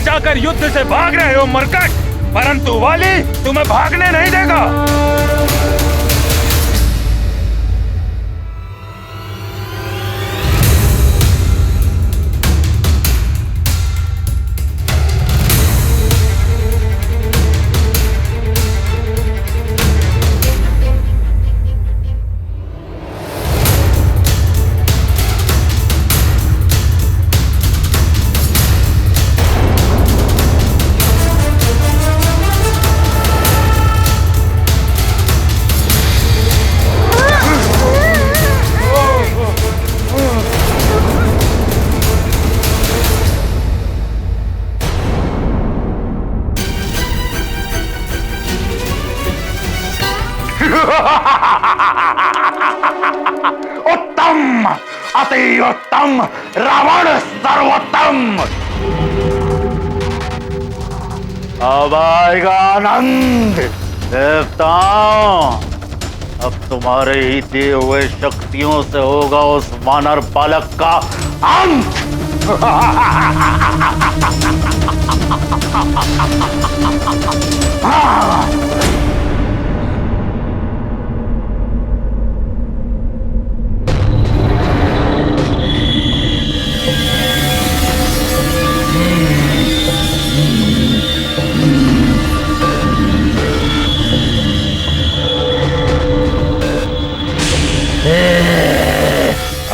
बचाकर युद्ध से भाग रहे हो मरकट, परंतु वाली तुम्हें भागने नहीं देगा। उत्तम, अति उत्तम, रावण सर्वोत्तम। अब आएगा आनंद देवताओं। अब तुम्हारे ही दिए हुए शक्तियों से होगा उस वानर बालक का अंत।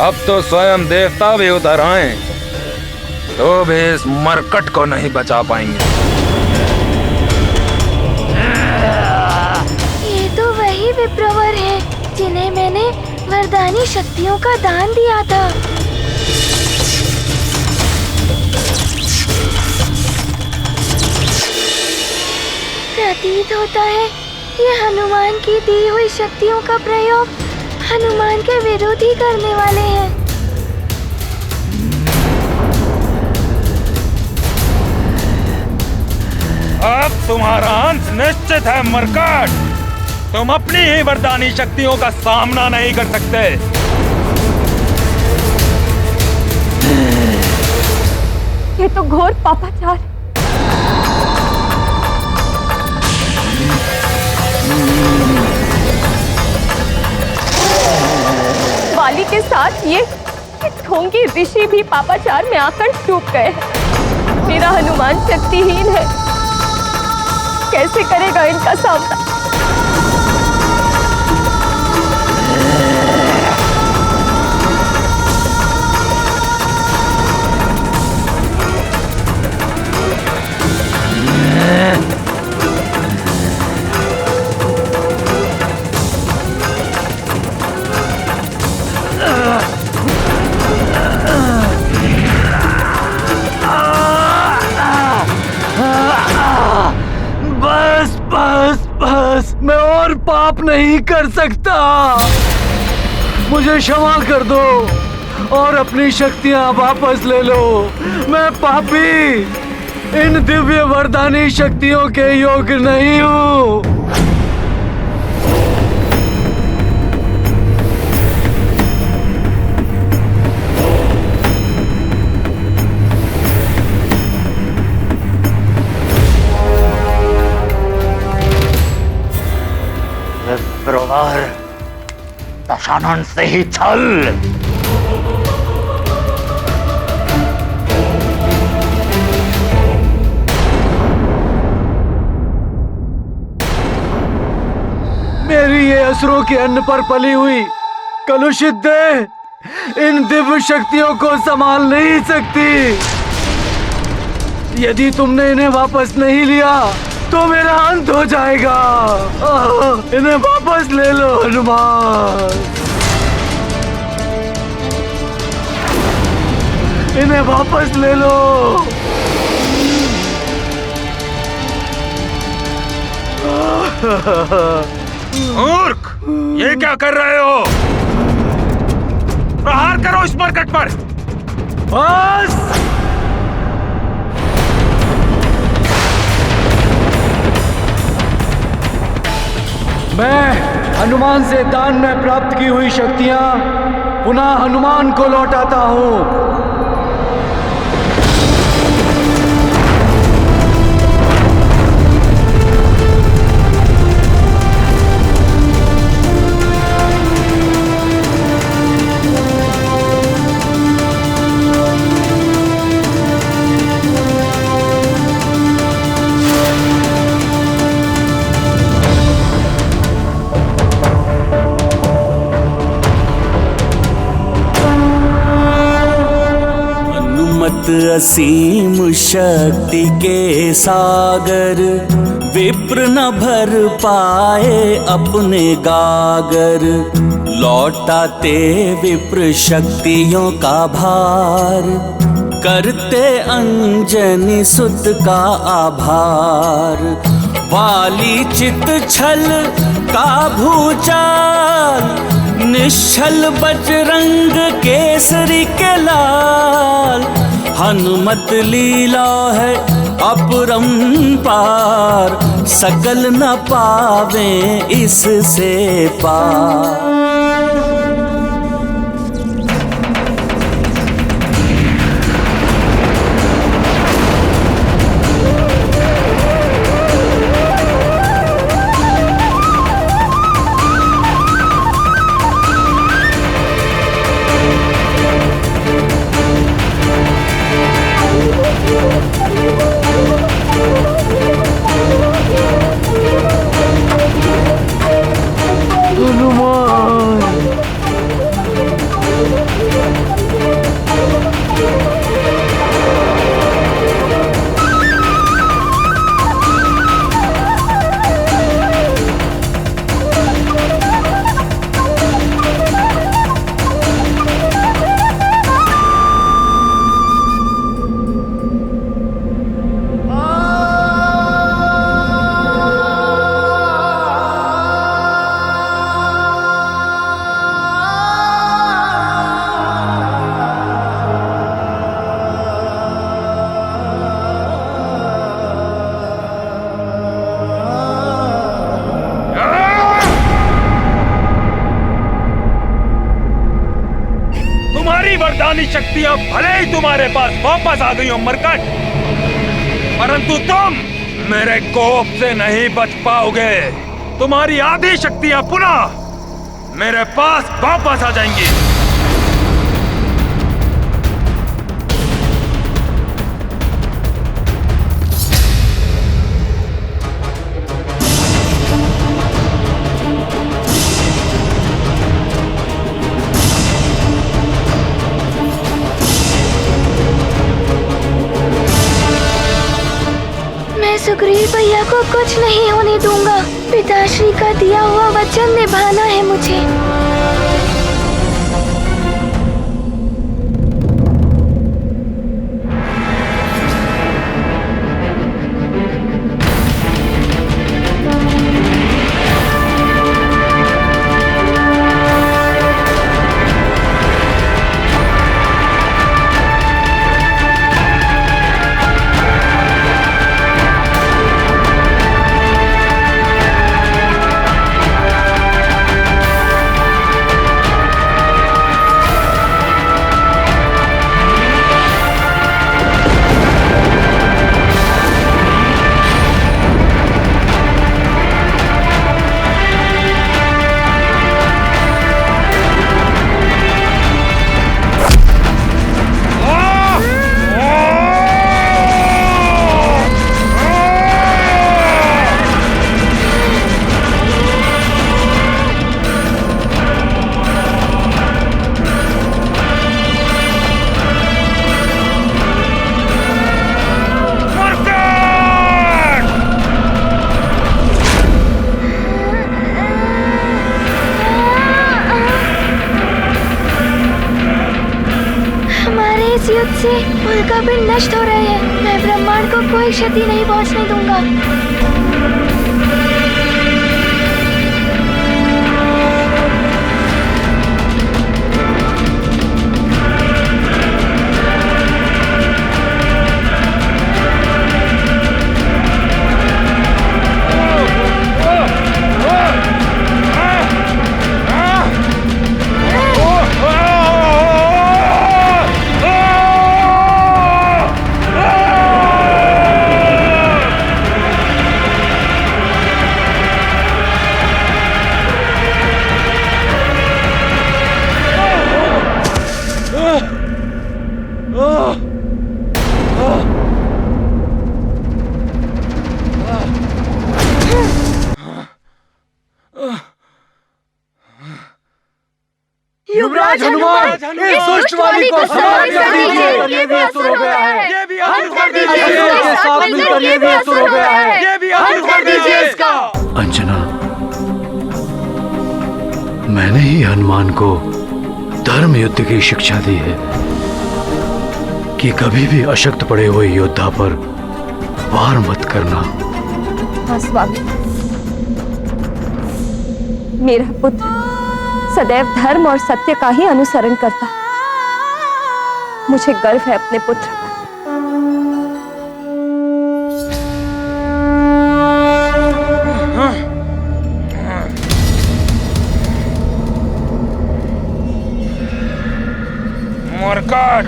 अब तो स्वयं देवता भी उतर आए तो भी इस मरकट को नहीं बचा पाएंगे। ये तो वही विप्रवर है जिन्हें मैंने वरदानी शक्तियों का दान दिया था। प्रतीत होता है ये हनुमान की दी हुई शक्तियों का प्रयोग हनुमान के विरुद्ध ही करने वाले हैं। अब तुम्हारा अंत निश्चित है मरकट। तुम अपनी ही वरदानी शक्तियों का सामना नहीं कर सकते। ये तो घोर पापाचार है। वाली के साथ ये ढोंगी ऋषि भी पापाचार में आकर डूब गए हैं। मेरा हनुमान शक्तिहीन है, कैसे करेगा इनका सामना? मैं और पाप नहीं कर सकता। मुझे क्षमा कर दो और अपनी शक्तियां वापस ले लो। मैं पापी इन दिव्य वरदानी शक्तियों के योग्य नहीं हूँ। दशानन से ही छल। मेरी ये असुरों के अन्न पर पली हुई कलुषित देह इन दिव्य शक्तियों को संभाल नहीं सकती। यदि तुमने इन्हें वापस नहीं लिया तो मेरा अंत हो जाएगा। इन्हें वापस ले लो हनुमान, इन्हें वापस ले लो। मूर्ख, ये क्या कर रहे हो? प्रहार करो इस मरकट पर। बस मैं हनुमान से दान में प्राप्त की हुई शक्तियां पुनः हनुमान को लौटाता हूं। असीम शक्ति के सागर, विप्र न भर पाए अपने गागर। लौटाते विप्र शक्तियों का भार, करते अंजनी सुत का आभार। वाली चित छल का भूचाल, निश्चल बजरंग केसरी के लाल। हनुमत लीला है अपरंपार, सकल न पावे इससे पार। वरदानी शक्तियां भले ही तुम्हारे पास वापस आ गई हो मरकट, परंतु तुम मेरे कोप से नहीं बच पाओगे। तुम्हारी आधी शक्तियां पुनः मेरे पास वापस आ जाएंगी। सुग्रीव भैया को कुछ नहीं होने दूंगा। पिताश्री का दिया हुआ वचन निभाना है मुझे। युद्ध से उल्कापिंड नष्ट हो रहे हैं। मैं ब्रह्मांड को कोई क्षति नहीं पहुंचने दूंगा। युवराज हनुमान, इस दुष्ट वाली को समाप्त कर दीजिए। ये भी असुर हो गया है। ये भी असुर कर दीजिए। असुरों के साथ मिलकर ये भी असुर हो गया है। ये भी असुर कर दीजिए इसका। अंजना, मैंने ही हनुमान को धर्म युद्ध की शिक्षा दी है कि कभी भी अशक्त पड़े हुए योद्धा पर वार मत करना। हाँ स्वामी, मेरा पुत्र सदैव धर्म और सत्य का ही अनुसरण करता। मुझे गर्व है अपने पुत्र पर। मरकट,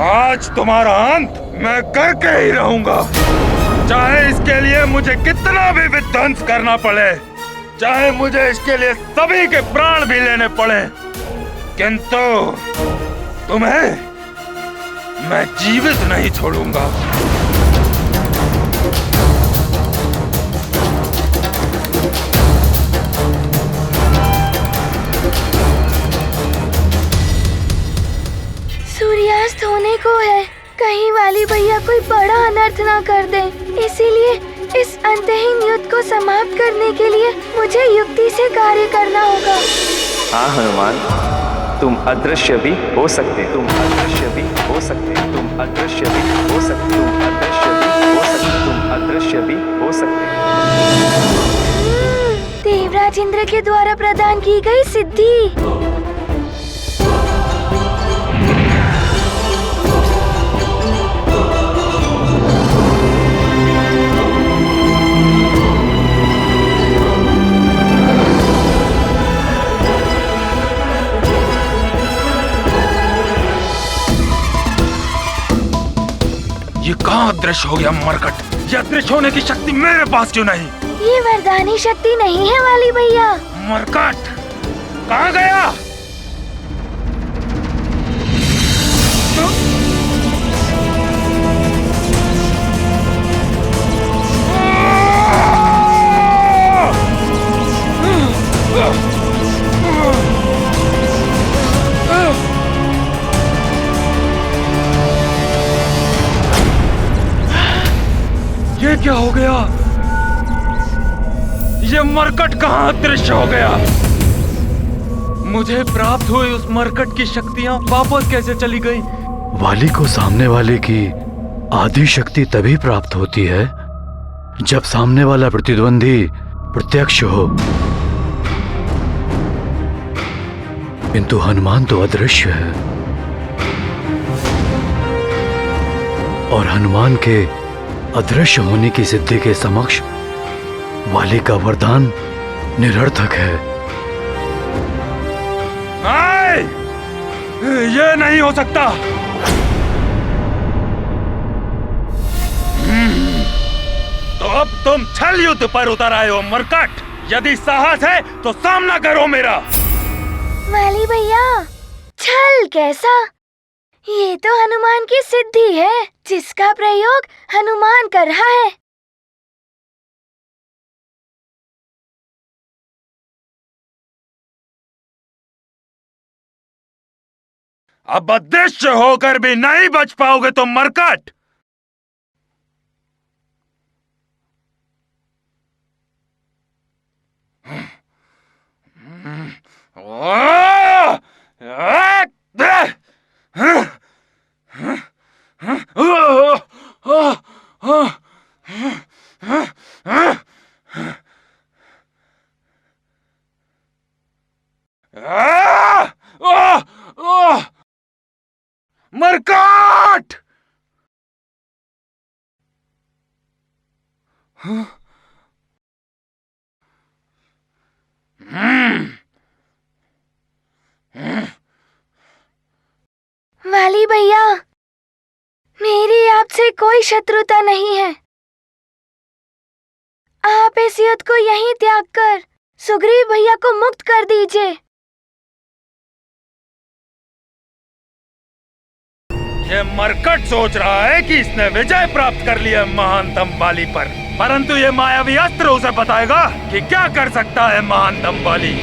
आज तुम्हारा अंत मैं करके ही रहूंगा, चाहे इसके लिए मुझे कितना भी विध्वंस करना पड़े, चाहे मुझे इसके लिए सभी के प्राण भी लेने पड़े, किंतु तुम्हें मैं जीवित नहीं छोड़ूंगा। सूर्यास्त होने को है, कहीं वाली भैया कोई बड़ा अनर्थ ना कर दे, इसीलिए इस अंतहीन युद्ध को समाप्त करने के लिए मुझे युक्ति से कार्य करना होगा। हाँ हनुमान, तुम अदृश्य भी हो सकते, तुम अदृश्य भी हो सकते, तुम अदृश्य भी हो सकते, तुम अदृश्य भी हो सकते, तुम अदृश्य भी हो सकते। देवराज इंद्र के द्वारा प्रदान की गई सिद्धि। ये कहाँ अदृश्य हो गया मरकट? ये अदृश्य होने की शक्ति मेरे पास क्यों नहीं? ये वरदानी शक्ति नहीं है वाली भैया। मरकट कहाँ गया? ये क्या हो गया? ये मरकट कहाँ अदृश्य हो गया? मुझे प्राप्त हुई उस मरकट की शक्तियाँ वापस कैसे चली गई? वाली को सामने वाले की आदि शक्ति तभी प्राप्त होती है जब सामने वाला प्रतिद्वंदी प्रत्यक्ष हो, किंतु हनुमान तो अदृश्य है और हनुमान के अदृश्य होने की सिद्धि के समक्ष वाली का वरदान निरर्थक है। नहीं, ये नहीं हो सकता। तो अब तुम छल युद्ध पर उतर आए हो मरकट। यदि साहस है तो सामना करो मेरा। वाली भैया, छल कैसा? ये तो हनुमान की सिद्धि है जिसका प्रयोग हनुमान कर रहा है। अब अदृश्य होकर भी नहीं बच पाओगे तुम मरकट। मरकट! वाली भैया, मेरी आपसे कोई शत्रुता नहीं है। आप इस युद्ध को यहीं त्याग कर सुग्रीव भैया को मुक्त कर दीजिए। ये मरकट सोच रहा है कि इसने विजय प्राप्त कर लिया महानतम बाली पर, परंतु ये मायावी अस्त्र उसे बताएगा कि क्या कर सकता है महानतम बाली।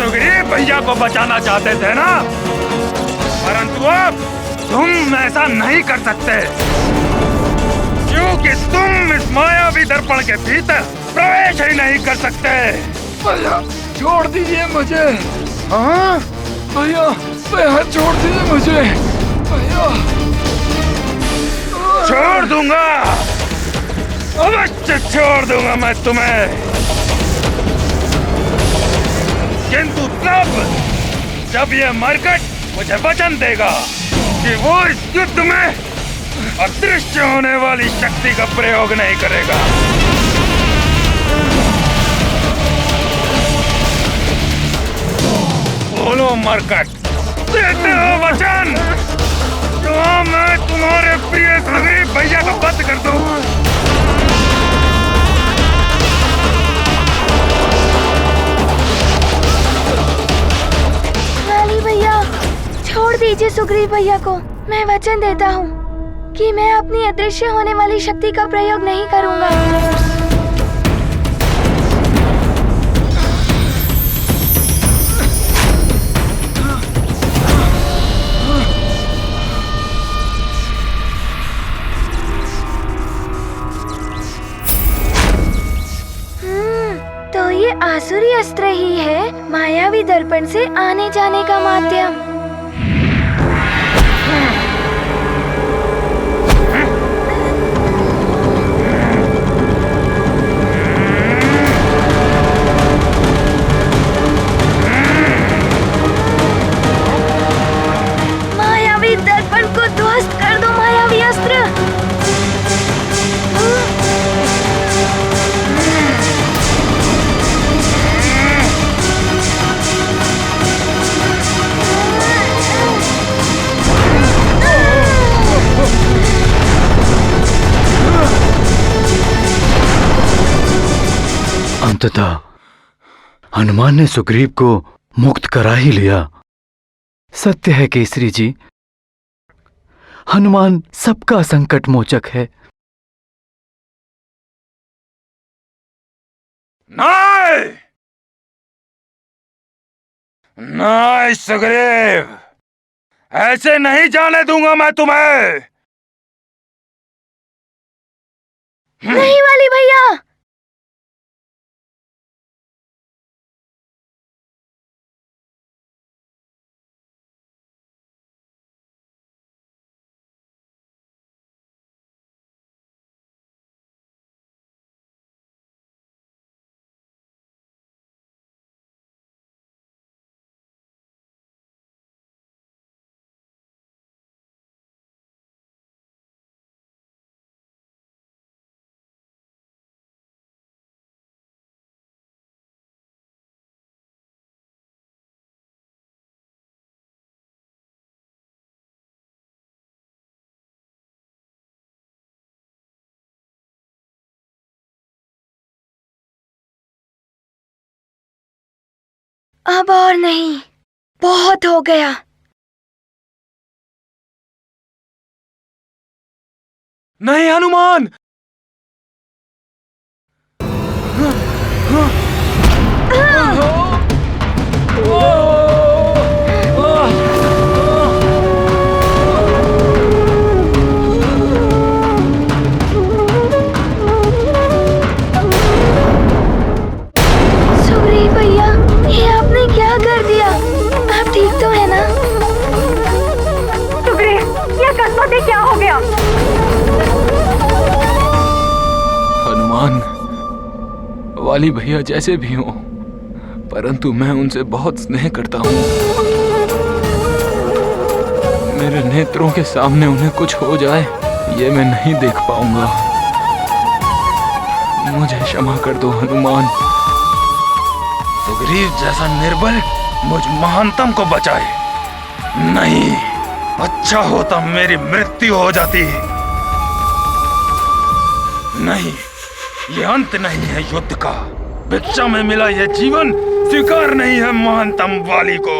सुग्रीव भैया को बचाना चाहते थे ना, परंतु अब तुम ऐसा नहीं कर सकते, क्योंकि तुम इस मायावी दर्पण के भीतर प्रवेश ही नहीं कर सकते। भैया छोड़ दीजिए मुझे। हाँ भैया, भैया छोड़ दीजिए मुझे भैया। छोड़ दूंगा, अवश्य छोड़ दूंगा मैं तुम्हें, किंतु तब जब ये मरकट मुझे वचन देगा कि वो इस युद्ध में अदृश्य होने वाली शक्ति का प्रयोग नहीं करेगा। बोलो मरकट, देते हो वचन तो मैं तुम्हारे प्रिय सुग्रीव भैया को बंद कर दूं। वाली भैया, छोड़ दीजिए सुग्रीव भैया को। मैं वचन देता हूँ कि मैं अपनी अदृश्य होने वाली शक्ति का प्रयोग नहीं करूँगा। तो ये आसुरी अस्त्र ही है, मायावी दर्पण से आने जाने का माध्यम। मायावी दर्पण को ध्वस्त कर दो, मायावी अस्त्र। अंततः हनुमान ने सुग्रीव को मुक्त करा ही लिया। सत्य है केसरी जी, हनुमान सबका संकट मोचक है। नहीं, नहीं सुग्रीव, ऐसे नहीं जाने दूंगा मैं तुम्हें। नहीं वाली भैया, अब और नहीं, बहुत हो गया। नहीं हनुमान, सुग्रीव भैया, ये आपने क्या कर दिया? आप ठीक तो है ना? सुग्रीव, ये अकस्मात क्या हो गया? हनुमान, वाली भैया जैसे भी हो, परंतु मैं उनसे बहुत स्नेह करता हूँ। मेरे नेत्रों के सामने उन्हें कुछ हो जाए, ये मैं नहीं देख पाऊंगा। मुझे क्षमा कर दो हनुमान। सुग्रीव जैसा निर्बल मुझ महानतम को बचाए। नहीं, अच्छा होता मेरी मृत्यु हो जाती। नहीं, ये अंत नहीं है युद्ध का। भिक्षा में मिला यह जीवन स्वीकार नहीं है महानतम वाली को।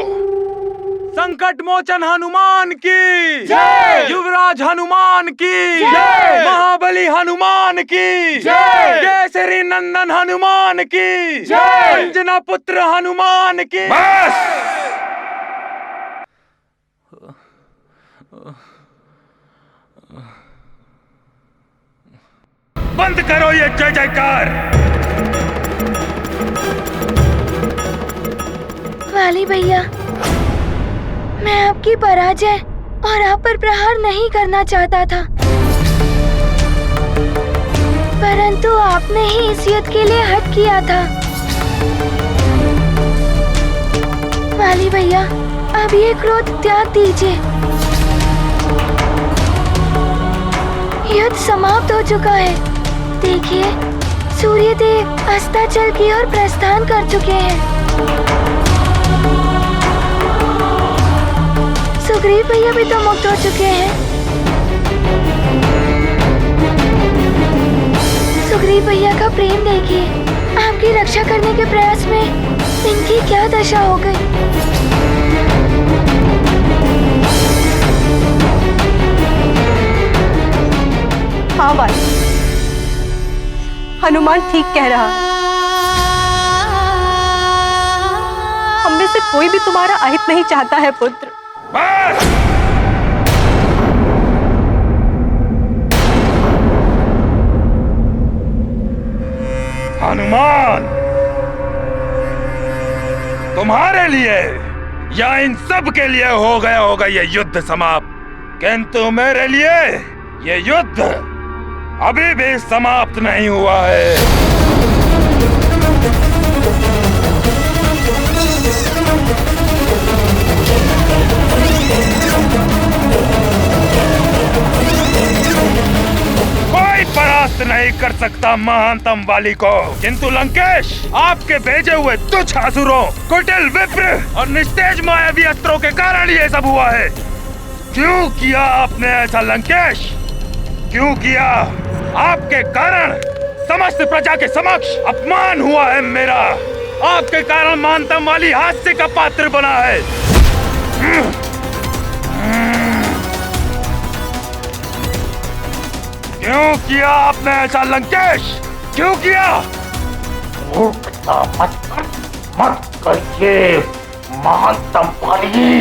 संकट मोचन हनुमान की जय, युवराज हनुमान की जय, महाबली हनुमान की जय, केसरी नंदन हनुमान की जय, अंजना पुत्र हनुमान की। बस बंद करो ये जय जयकार। वाली भैया, मैं आपकी पराजय और आप पर प्रहार नहीं करना चाहता था, परंतु आपने ही इस युद्ध के लिए हट किया था। वाली भैया, अब ये क्रोध त्याग दीजिए। युद्ध समाप्त हो चुका है। देखिए, सूर्य देव अस्ताचल की ओर प्रस्थान कर चुके हैं। सुग्रीव भैया भी तो मुक्त हो चुके हैं। सुग्रीव भैया का प्रेम देखिए, आपकी रक्षा करने के प्रयास में इनकी क्या दशा हो गई। हाँ भाई, हनुमान ठीक कह रहा है। हम में से कोई भी तुम्हारा अहित नहीं चाहता है पुत्र। बस! हनुमान, तुम्हारे लिए या इन सब के लिए हो गया होगा ये युद्ध समाप्त, किंतु मेरे लिए ये युद्ध अभी भी समाप्त नहीं हुआ है। कोई परास्त नहीं कर सकता महानतम वाली को, किंतु लंकेश, आपके भेजे हुए तुच्छ असुरों, कुटिल विप्र और निस्तेज मायावी अस्त्रों के कारण ये सब हुआ है। क्यों किया आपने ऐसा लंकेश? क्यों किया? आपके कारण समस्त प्रजा के समक्ष अपमान हुआ है मेरा। आपके कारण महानतम वाली हास्य का पात्र बना है। क्यों किया आपने ऐसा लंकेश? क्यों किया? मूर्खता मत करिए महानतम वाली,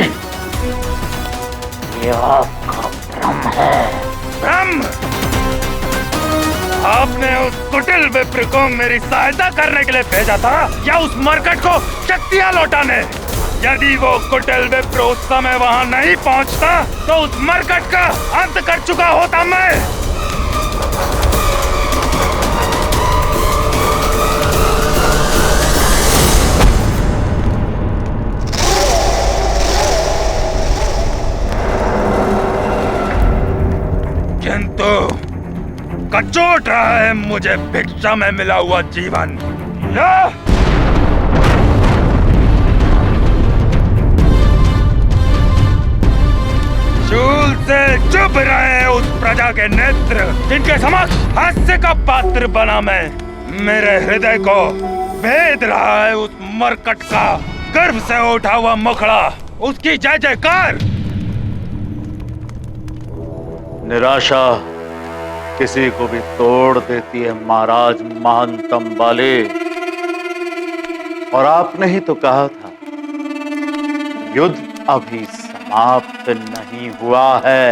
ये आपका भ्रम है। भ्रम? आपने उस कुटिल विप्र को मेरी सहायता करने के लिए भेजा था या उस मरकट को शक्तियां लौटाने? यदि वो कुटिल विप्र उस समय वहां नहीं पहुंचता तो उस मरकट का अंत कर चुका होता मैं। किंतु कचोट रहा है मुझे भिक्षा में मिला हुआ जीवन। शूल से चुभ रहे उस प्रजा के नेत्र जिनके समक्ष हास्य का पात्र बना मैं। मेरे हृदय को भेद रहा है उस मरकट का गर्भ से उठा हुआ मुखड़ा, उसकी जय जयकार। निराशा किसी को भी तोड़ देती है महाराज महानतम वाले, और आपने ही तो कहा था युद्ध अभी समाप्त नहीं हुआ है।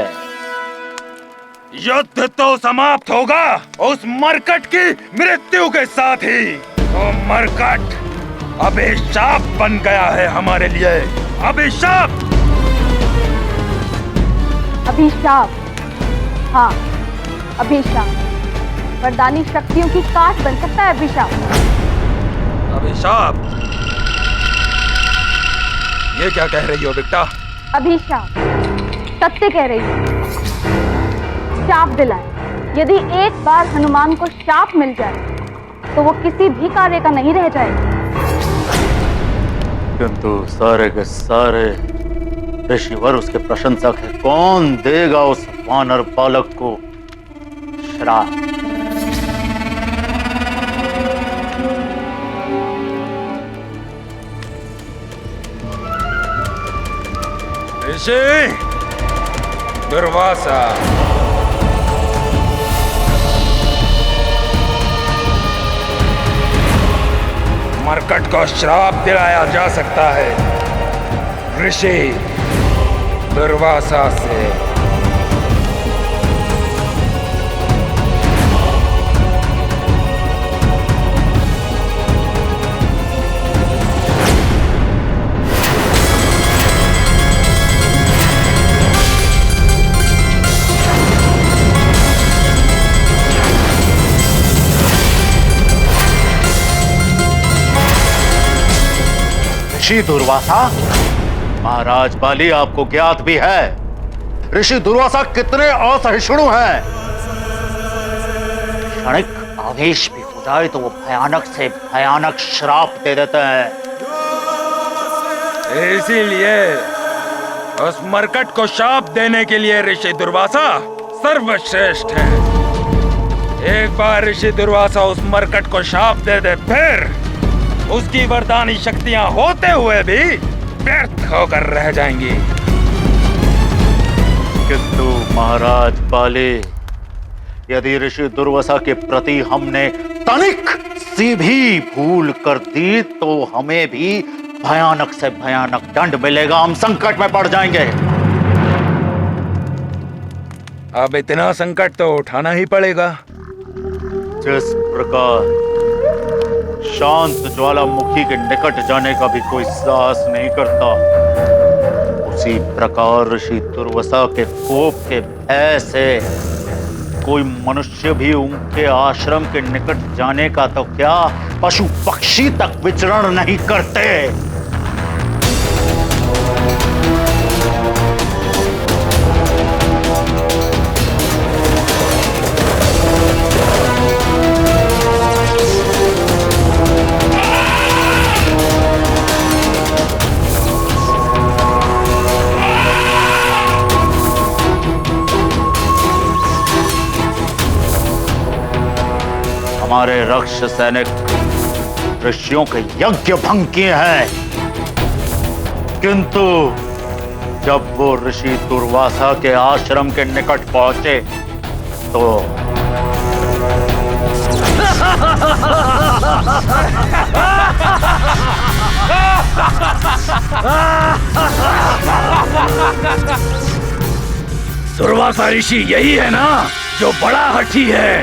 युद्ध तो समाप्त होगा उस मरकट की मृत्यु के साथ ही। वो मरकट अभिशाप बन गया है हमारे लिए। अभिशाप। अभिशाप, हाँ अभिशाप। वरदानी शक्तियों की काट बन सकता है अभिशाप। अभिशाप? ये क्या कह रही हो बेटा? अभिशाप, सत्य कह रही हूँ। शाप दिलाए। यदि एक बार हनुमान को शाप मिल जाए तो वो किसी भी कार्य का नहीं रह जाएगा। किंतु सारे के सारे ऋषिवर उसके प्रशंसक है। कौन देगा उस वानर बालक को श्राप? ऋषि दुर्वासा, मरकट को श्राप दिलाया जा सकता है ऋषि दुर्वासा से। ऋषि दुर्वासा, महाराज बाली आपको ज्ञात भी है ऋषि दुर्वासा कितने असहिष्णु हैं। क्षणिक आवेश भी हो जाए तो वो भयानक से भयानक श्राप दे देते हैं। इसीलिए उस मरकट को शाप देने के लिए ऋषि दुर्वासा सर्वश्रेष्ठ है। एक बार ऋषि दुर्वासा उस मरकट को शाप दे दे, फिर उसकी वरदानी शक्तियां होते हुए भी व्यर्थ होकर रह जाएंगी। किंतु महाराज बाले, यदि ऋषि दुर्वासा के प्रति हमने तनिक सी भी भूल कर दी तो हमें भी भयानक से भयानक दंड मिलेगा। हम संकट में पड़ जाएंगे। अब इतना संकट तो उठाना ही पड़ेगा। जिस प्रकार शांत ज्वालामुखी के निकट जाने का भी कोई साहस नहीं करता, उसी प्रकार ऋषि दुर्वासा के कोप के भय से कोई मनुष्य भी उनके आश्रम के निकट जाने का तो क्या, पशु पक्षी तक विचरण नहीं करते। हमारे रक्ष सैनिक ऋषियों के यज्ञ भंग किए हैं, किंतु जब वो ऋषि दुर्वासा के आश्रम के निकट पहुंचे तो दुर्वासा ऋषि यही है ना जो बड़ा हठी है।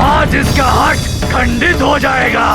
आज इसका हट खंडित हो जाएगा।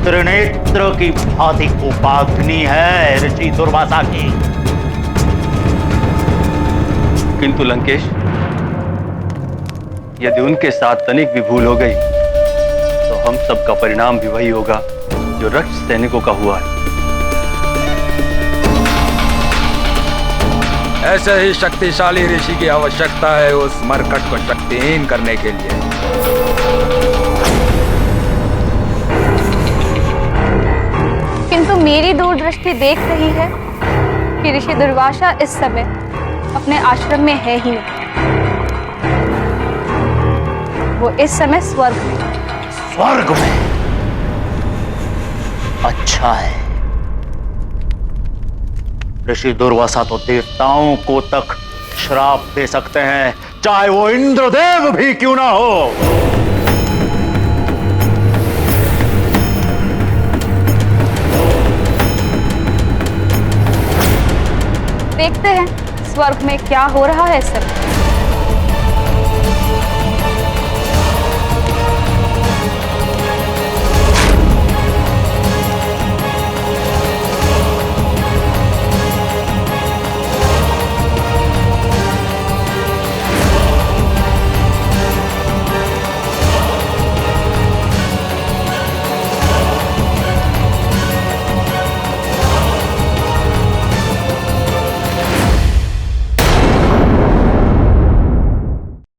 त्रिनेत्र की भांति उपाग्नि है ऋषि दुर्वासा की। किंतु लंकेश, यदि उनके साथ तनिक भी भूल हो गई तो हम सबका परिणाम भी वही होगा जो रक्ष सैनिकों का हुआ है। ऐसे ही शक्तिशाली ऋषि की आवश्यकता है उस मरकट को शक्तिहीन करने के लिए। किंतु मेरी दूरदृष्टि देख रही है कि ऋषि दुर्वासा इस समय अपने आश्रम में है ही नहीं। वो इस समय स्वर्ग में। स्वर्ग में? अच्छा है। ऋषि दुर्वासा तो देवताओं को तक श्राप दे सकते हैं, चाहे वो इंद्रदेव भी क्यों ना हो। देखते हैं स्वर्ग में क्या हो रहा है इस समय।